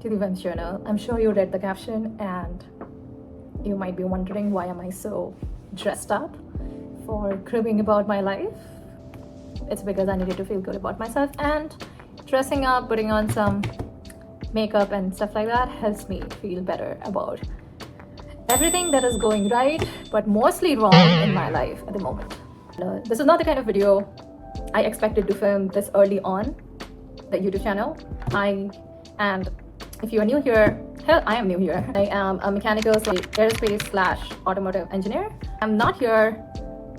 to the Vem's journal. I'm sure you read the caption and you might be wondering why am I so dressed up for cribbing about my life. It's because I needed to feel good about myself, and dressing up, putting on some makeup and stuff like that helps me feel better about everything that is going right but mostly wrong in my life at the moment. This is not the kind of video I expected to film this early on the YouTube channel. And if you are new here, hell, I am new here. I am a mechanical aerospace/automotive engineer. I'm not here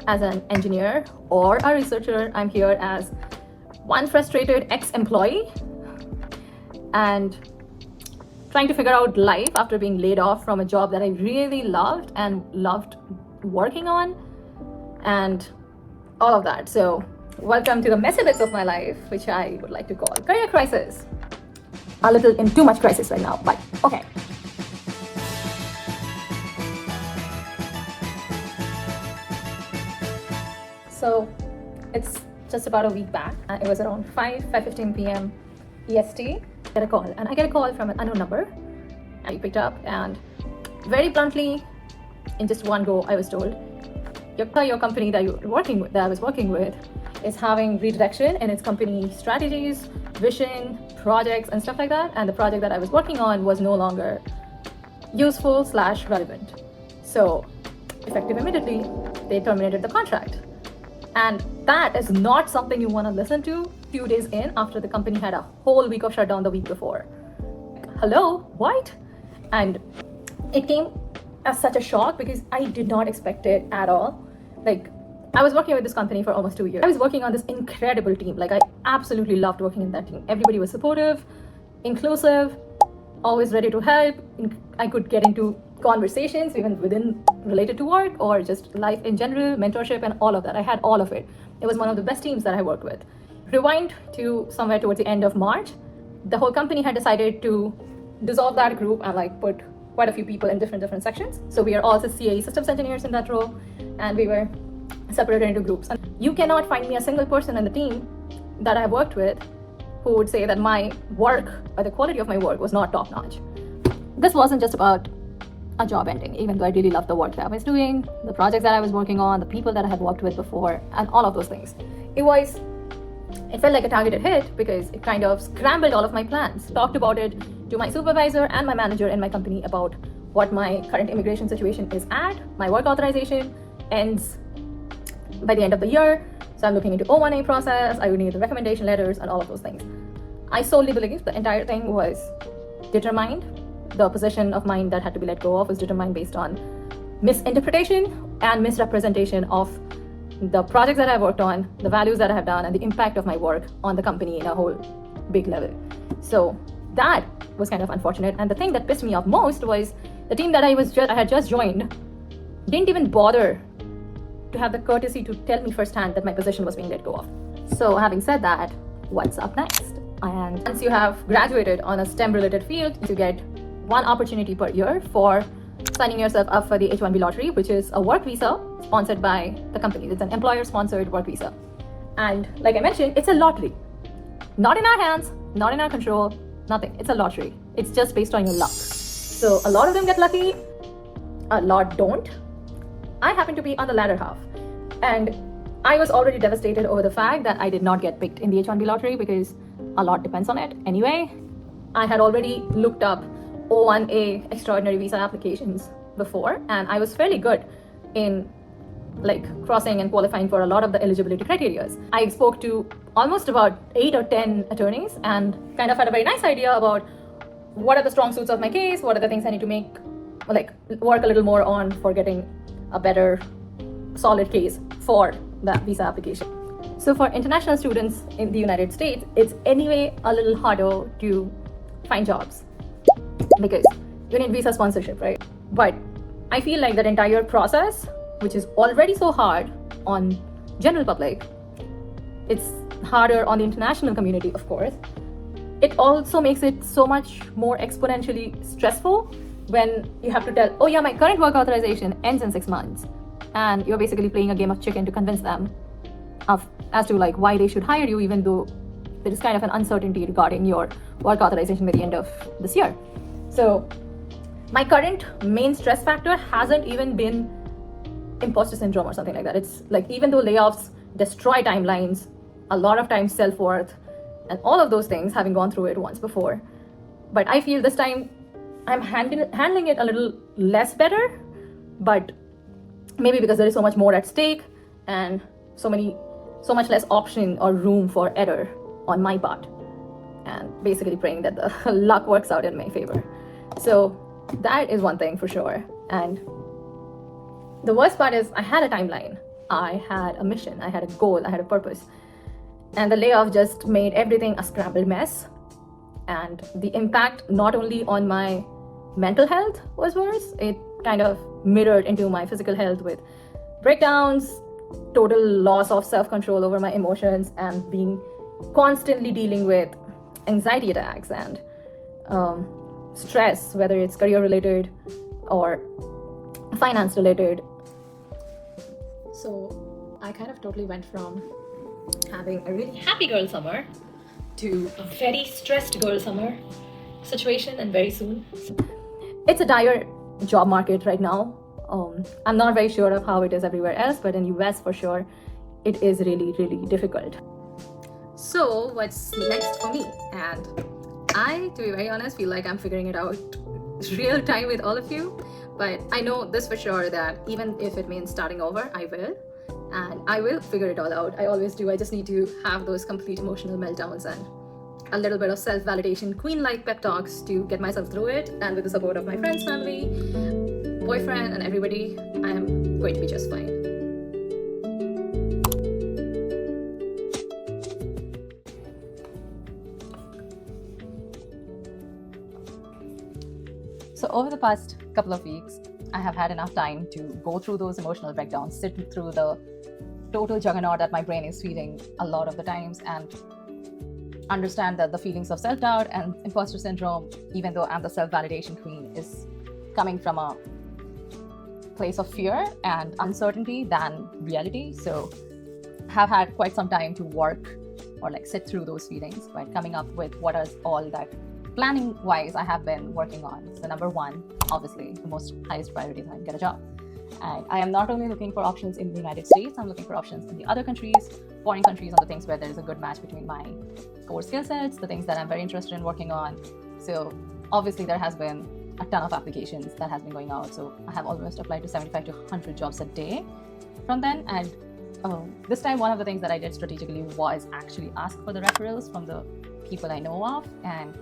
as an engineer or a researcher. I'm here as one frustrated ex-employee and trying to figure out life after being laid off from a job that I really loved and loved working on and all of that. So welcome to the messy bits of my life, which I would like to call career crisis. A little in too much crisis right now, but okay. So it's just about a week back. It was around 5:15 p.m. EST. I get a call from an unknown number. I picked up, and very bluntly, in just one go, I was told, your company that I was working with is having redirection in its company strategies, vision, projects, and stuff like that. And the project that I was working on was no longer useful/relevant. So, effective immediately, they terminated the contract. And that is not something you want to listen to few days in after the company had a whole week of shutdown the week before. Hello, what? And it came as such a shock because I did not expect it at all. Like, I was working with this company for almost 2 years. I was working on this incredible team. Like, I absolutely loved working in that team. Everybody was supportive, inclusive, always ready to help. I could get into conversations even within related to work or just life in general, mentorship and all of that. I had all of it. It was one of the best teams that I worked with. Rewind to somewhere towards the end of March, the whole company had decided to dissolve that group and like put quite a few people in different sections. So we are all CAE systems engineers in that role, and we were separated into groups. And you cannot find me a single person in the team that I worked with who would say that my work or the quality of my work was not top notch. This wasn't just about a job ending, even though I really loved the work that I was doing, the projects that I was working on, the people that I had worked with before, and all of those things. It felt like a targeted hit because it kind of scrambled all of my plans. Talked about it to my supervisor and my manager in my company about what my current immigration situation is at. My work authorization ends by the end of the year, so I'm looking into O1A process. I would need the recommendation letters and all of those things. I solely believe the entire thing was determined. The position of mine that had to be let go of was determined based on misinterpretation and misrepresentation of the projects that I worked on, the values that I have done, and the impact of my work on the company in a whole big level. So that was kind of unfortunate. And the thing that pissed me off most was the team that I had just joined didn't even bother to have the courtesy to tell me firsthand that my position was being let go of. So having said that, what's up next? And once you have graduated on a STEM-related field, you get one opportunity per year for signing yourself up for the H-1B lottery, which is a work visa sponsored by the company. It's an employer-sponsored work visa. And like I mentioned, it's a lottery. Not in our hands, not in our control, nothing. It's a lottery. It's just based on your luck. So a lot of them get lucky, a lot don't. I happen to be on the latter half. And I was already devastated over the fact that I did not get picked in the H-1B lottery because a lot depends on it anyway. I had already looked up O1A extraordinary visa applications before, and I was fairly good in like crossing and qualifying for a lot of the eligibility criteria. I spoke to almost about 8 or 10 attorneys and kind of had a very nice idea about what are the strong suits of my case, what are the things I need to work a little more on for getting a better solid case for that visa application. So for international students in the United States, it's anyway a little harder to find jobs because you need visa sponsorship, right? But I feel like that entire process, which is already so hard on general public, it's harder on the international community, of course. It also makes it so much more exponentially stressful when you have to tell, oh yeah, my current work authorization ends in 6 months. And you're basically playing a game of chicken to convince them as to like why they should hire you, even though there is kind of an uncertainty regarding your work authorization by the end of this year. So my current main stress factor hasn't even been imposter syndrome or something like that. It's like, even though layoffs destroy timelines, a lot of times self-worth, and all of those things, having gone through it once before, but I feel this time I'm handling it a little less better, but maybe because there is so much more at stake and so much less option or room for error on my part, and basically praying that the luck works out in my favor. So that is one thing for sure. And the worst part is I had a timeline, I had a mission, I had a goal, I had a purpose, and the layoff just made everything a scrambled mess. And the impact not only on my mental health was worse, it kind of mirrored into my physical health with breakdowns, total loss of self-control over my emotions, and being constantly dealing with anxiety attacks and stress, whether it's career related or finance related. So I kind of totally went from having a really happy girl summer to a very stressed girl summer situation, and very soon. It's a dire job market right now. I'm not very sure of how it is everywhere else, but in US for sure, it is really, really difficult. So what's next for me? And I, to be very honest, feel like I'm figuring it out real time with all of you. But I know this for sure, that even if it means starting over, I will. And I will figure it all out. I always do. I just need to have those complete emotional meltdowns and a little bit of self-validation, queen-like pep talks to get myself through it. And with the support of my friends, family, boyfriend, and everybody, I am going to be just fine. So over the past couple of weeks, I have had enough time to go through those emotional breakdowns, sit through the total juggernaut that my brain is feeling a lot of the times, and understand that the feelings of self-doubt and imposter syndrome, even though I'm the self-validation queen, is coming from a place of fear and uncertainty than reality. So have had quite some time to work or like sit through those feelings by coming up with what is all that planning wise I have been working on. So number one, obviously the most highest priority is I get a job. And I am not only looking for options in the United States, I'm looking for options in the other countries, foreign countries, on the things where there is a good match between my core skill sets, the things that I'm very interested in working on. So obviously there has been a ton of applications that has been going out. So I have almost applied to 75 to 100 jobs a day from then. And this time, one of the things that I did strategically was actually ask for the referrals from the people I know of, and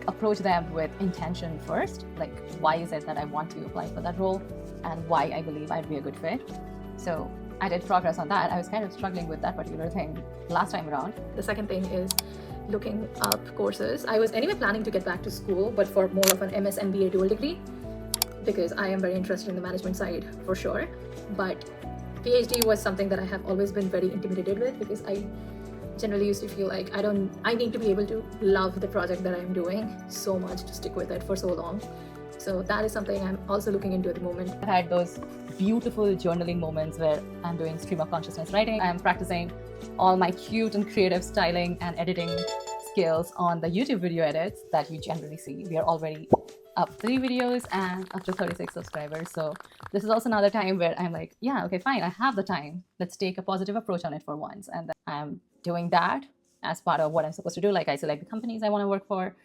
approach them with intention first. Like, why is it that I want to apply for that role, and why I believe I'd be a good fit. So I did progress on that. I was kind of struggling with that particular thing last time around. The second thing is looking up courses. I was anyway planning to get back to school, but for more of an MS MBA dual degree, because I am very interested in the management side for sure. But PhD was something that I have always been very intimidated with, because I generally used to feel like I need to be able to love the project that I'm doing so much to stick with it for so long. So that is something I'm also looking into at the moment. I've had those beautiful journaling moments where I'm doing stream of consciousness writing. I'm practicing all my cute and creative styling and editing skills on the YouTube video edits that you generally see. We are already up 3 videos and up to 36 subscribers. So this is also another time where I'm like, yeah, okay, fine, I have the time. Let's take a positive approach on it for once. And I'm doing that as part of what I'm supposed to do. Like, I select the companies I want to work for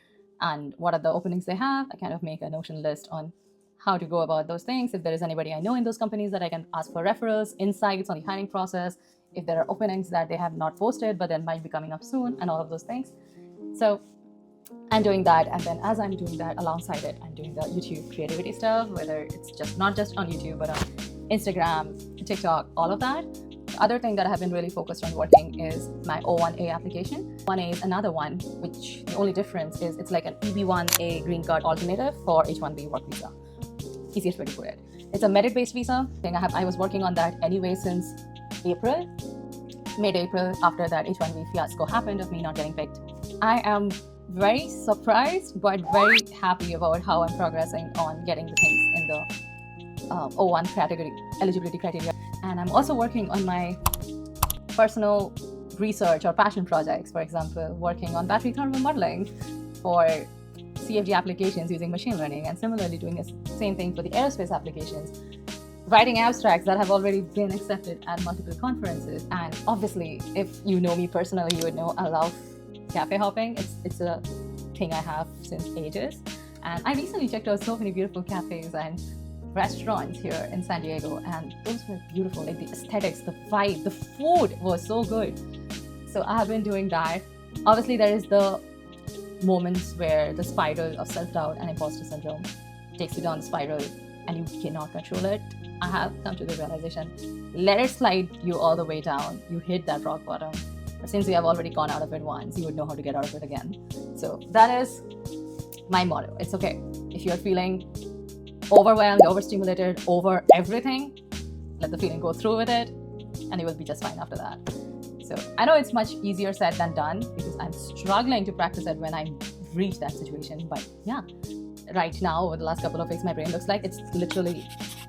and what are the openings they have. I kind of make a Notion list on how to go about those things. If there is anybody I know in those companies that I can ask for referrals, insights on the hiring process, if there are openings that they have not posted but then might be coming up soon, and all of those things. So I'm doing that, and then as I'm doing that, alongside it, I'm doing the YouTube creativity stuff, whether it's just not just on YouTube, but on Instagram, TikTok, all of that. The other thing that I have been really focused on working is my O1A application. 1A is another one, which the only difference is it's like an EB1A green card alternative for H1B work visa. Easiest way to put it. It's a merit-based visa. I was working on that anyway since April, mid-April, after that H1B fiasco happened of me not getting picked. I am very surprised but very happy about how I'm progressing on getting the things in the O1 category, eligibility criteria. And I'm also working on my personal research or passion projects, for example, working on battery thermal modeling for CFD applications using machine learning, and similarly doing the same thing for the aerospace applications, writing abstracts that have already been accepted at multiple conferences. And obviously, if you know me personally, you would know I love cafe hopping. It's a thing I have since ages. And I recently checked out so many beautiful cafes and restaurants here in San Diego, and those were beautiful. Like the aesthetics, the vibe, the food was so good. So I have been doing that. Obviously, there is the moments where the spiral of self-doubt and imposter syndrome takes you down the spiral and you cannot control it. I have come to the realization, let it slide you all the way down. You hit that rock bottom. But since you have already gone out of it once, you would know how to get out of it again. So that is my motto. It's okay. If you're feeling overwhelmed, overstimulated, over everything, let the feeling go through with it, and you will be just fine after that. So I know it's much easier said than done, because I'm struggling to practice it when I reach that situation. But yeah, right now, over the last couple of weeks, my brain looks like it's literally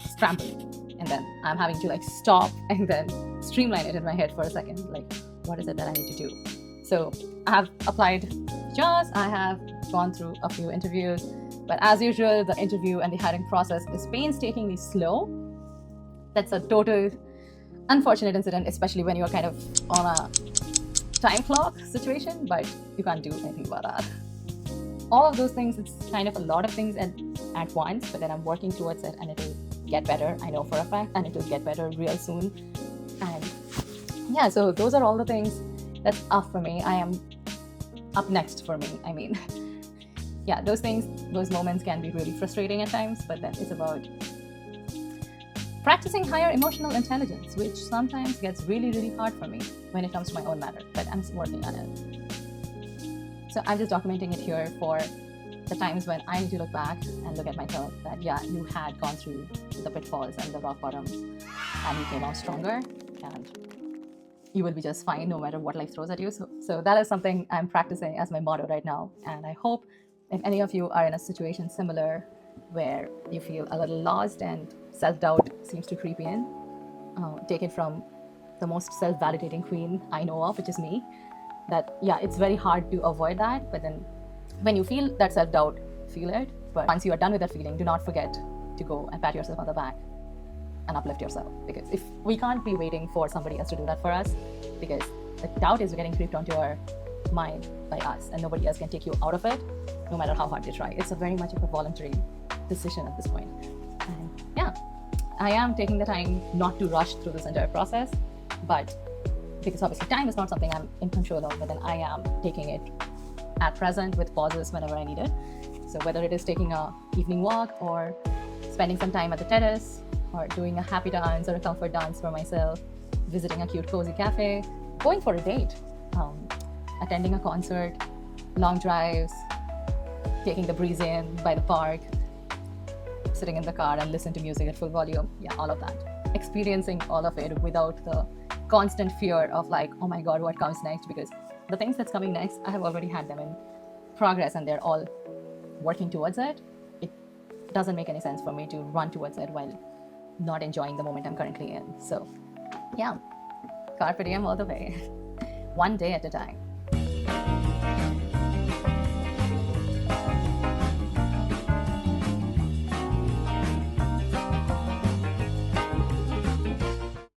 scrambled. And then I'm having to like stop and then streamline it in my head for a second. Like, what is it that I need to do? So I have applied jobs. I have gone through a few interviews. But as usual, the interview and the hiring process is painstakingly slow. That's a total unfortunate incident, especially when you're kind of on a time clock situation, but you can't do anything about that. All of those things, it's kind of a lot of things at once, but then I'm working towards it and it will get better. I know for a fact, and it will get better real soon. And yeah, so those are all the things that's up for me. I am up next for me. I mean, yeah, those things, those moments can be really frustrating at times, but then it's about practicing higher emotional intelligence, which sometimes gets really, really hard for me when it comes to my own matter, but I'm working on it. So I'm just documenting it here for the times when I need to look back and look at myself that, yeah, you had gone through the pitfalls and the rock bottoms and you came out stronger, and you will be just fine no matter what life throws at you. So that is something I'm practicing as my motto right now. And I hope if any of you are in a situation similar where you feel a little lost and self-doubt seems to creep in, take it from the most self-validating queen I know of, which is me, that yeah, it's very hard to avoid that, but then when you feel that self-doubt, feel it. But once you are done with that feeling, do not forget to go and pat yourself on the back and uplift yourself, because if we can't be waiting for somebody else to do that for us, because the doubt is getting creeped onto our mind by us, and nobody else can take you out of it no matter how hard they try. It's a very much of a voluntary decision at this point. And yeah, I am taking the time not to rush through this entire process, but because obviously time is not something I'm in control of, but then I am taking it at present with pauses whenever I need it. So whether it is taking a evening walk or spending some time at the terrace or doing a happy dance or a comfort dance for myself, visiting a cute cozy cafe, going for a date, attending a concert, long drives, taking the breeze in by the park, sitting in the car and listen to music at full volume. Yeah, all of that. Experiencing all of it without the constant fear of like, oh my God, what comes next? Because the things that's coming next, I have already had them in progress and they're all working towards it. It doesn't make any sense for me to run towards it while not enjoying the moment I'm currently in. So yeah, carpe diem all the way. One day at a time.